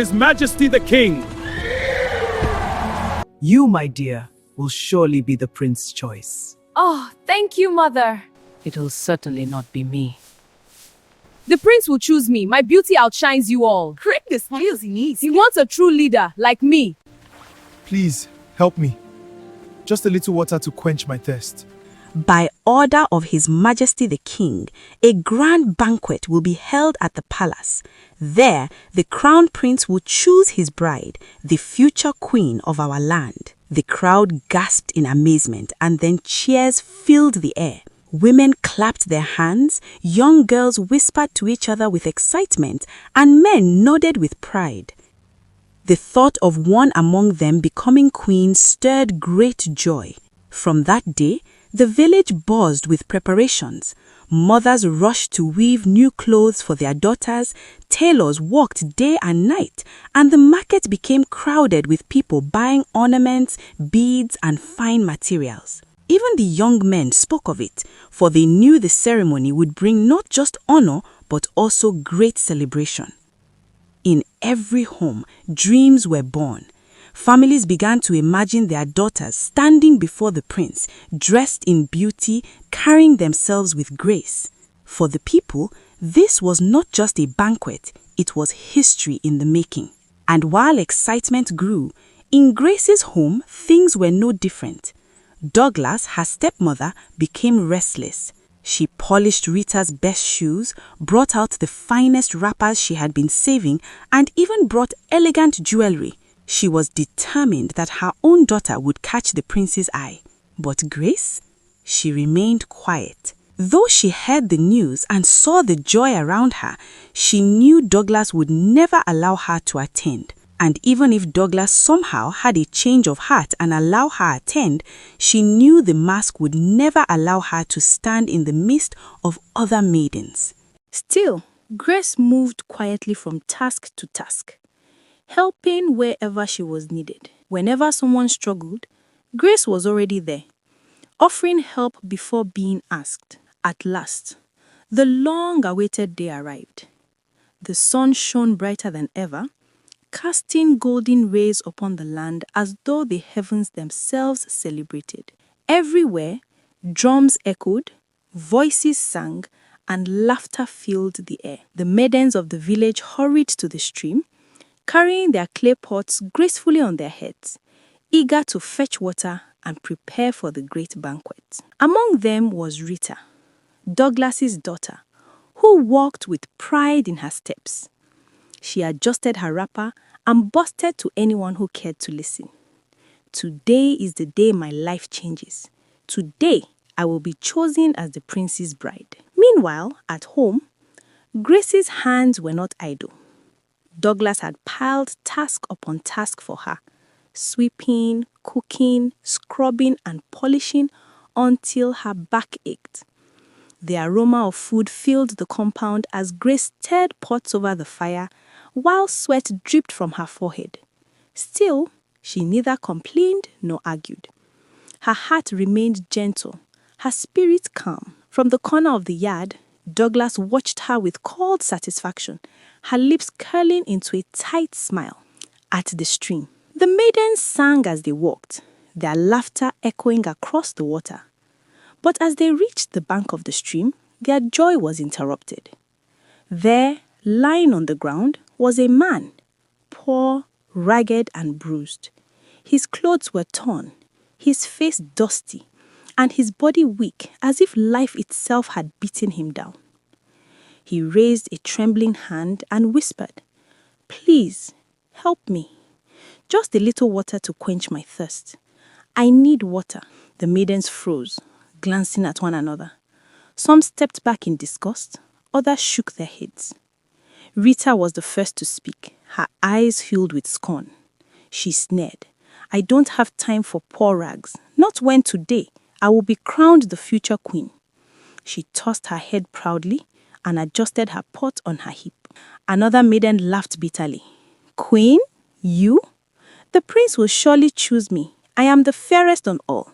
His Majesty the King. You, my dear, will surely be the prince's choice. Oh, thank you, Mother. It'll certainly not be me. The prince will choose me. My beauty outshines you all. Create the skills he needs. He wants a true leader like me. Please, help me. Just a little water to quench my thirst. By order of His Majesty the King, a grand banquet will be held at the palace. There, the crown prince will choose his bride, the future queen of our land. The crowd gasped in amazement, and then cheers filled the air. Women clapped their hands, young girls whispered to each other with excitement, and men nodded with pride. The thought of one among them becoming queen stirred great joy. From that day, the village buzzed with preparations. Mothers rushed to weave new clothes for their daughters, tailors worked day and night, and the market became crowded with people buying ornaments, beads, and fine materials. Even the young men spoke of it, for they knew the ceremony would bring not just honor, but also great celebration. In every home, dreams were born. Families began to imagine their daughters standing before the prince, dressed in beauty, carrying themselves with grace. For the people, this was not just a banquet, it was history in the making. And while excitement grew, in Grace's home, things were no different. Douglas, her stepmother, became restless. She polished Rita's best shoes, brought out the finest wrappers she had been saving, and even brought elegant jewelry. She was determined that her own daughter would catch the prince's eye. But Grace? She remained quiet. Though she heard the news and saw the joy around her, she knew Douglas would never allow her to attend. And even if Douglas somehow had a change of heart and allow her attend, she knew the mask would never allow her to stand in the midst of other maidens. Still, Grace moved quietly from task to task, helping wherever she was needed. Whenever someone struggled, Grace was already there, offering help before being asked. At last, the long-awaited day arrived. The sun shone brighter than ever, casting golden rays upon the land as though the heavens themselves celebrated. Everywhere, drums echoed, voices sang, and laughter filled the air. The maidens of the village hurried to the stream, carrying their clay pots gracefully on their heads, eager to fetch water and prepare for the great banquet. Among them was Rita, Douglas's daughter, who walked with pride in her steps. She adjusted her wrapper and boasted to anyone who cared to listen. Today is the day my life changes. Today, I will be chosen as the prince's bride. Meanwhile, at home, Grace's hands were not idle. Douglas had piled task upon task for her, sweeping, cooking, scrubbing, and polishing until her back ached. The aroma of food filled the compound as Grace stirred pots over the fire, while sweat dripped from her forehead. Still, she neither complained nor argued. Her heart remained gentle, her spirit calm. From the corner of the yard, Douglas watched her with cold satisfaction, her lips curling into a tight smile. At the stream, the maidens sang as they walked, their laughter echoing across the water. But as they reached the bank of the stream, their joy was interrupted. There, lying on the ground, was a man, poor, ragged, and bruised. His clothes were torn, his face dusty, and his body weak, as if life itself had beaten him down. He raised a trembling hand and whispered, "Please, help me. Just a little water to quench my thirst. I need water." The maidens froze, glancing at one another. Some stepped back in disgust, others shook their heads. Rita was the first to speak, her eyes filled with scorn. She sneered, "I don't have time for poor rags, not when today I will be crowned the future queen." She tossed her head proudly and adjusted her pot on her hip. Another maiden laughed bitterly. "Queen? You? The prince will surely choose me. I am the fairest on all."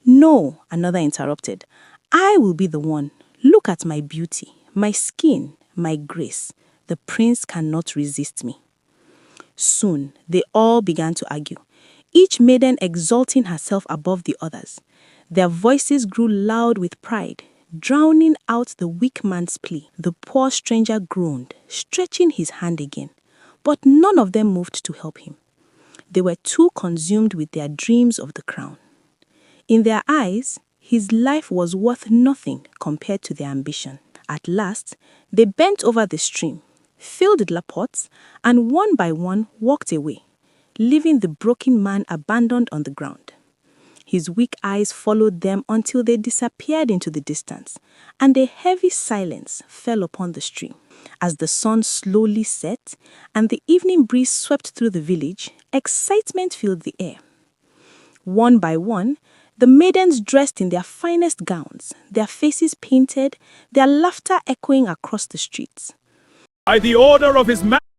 "No," another interrupted. "I will be the one. Look at my beauty, my skin, my grace. The prince cannot resist me." Soon, they all began to argue, each maiden exalting herself above the others. Their voices grew loud with pride, drowning out the weak man's plea. The poor stranger groaned, stretching his hand again, but none of them moved to help him. They were too consumed with their dreams of the crown. In their eyes, his life was worth nothing compared to their ambition. At last, they bent over the stream, filled their pots, and one by one walked away, leaving the broken man abandoned on the ground. His weak eyes followed them until they disappeared into the distance, and a heavy silence fell upon the stream. As the sun slowly set and the evening breeze swept through the village, excitement filled the air. One by one, the maidens dressed in their finest gowns, their faces painted, their laughter echoing across the streets. By the order of His Majesty.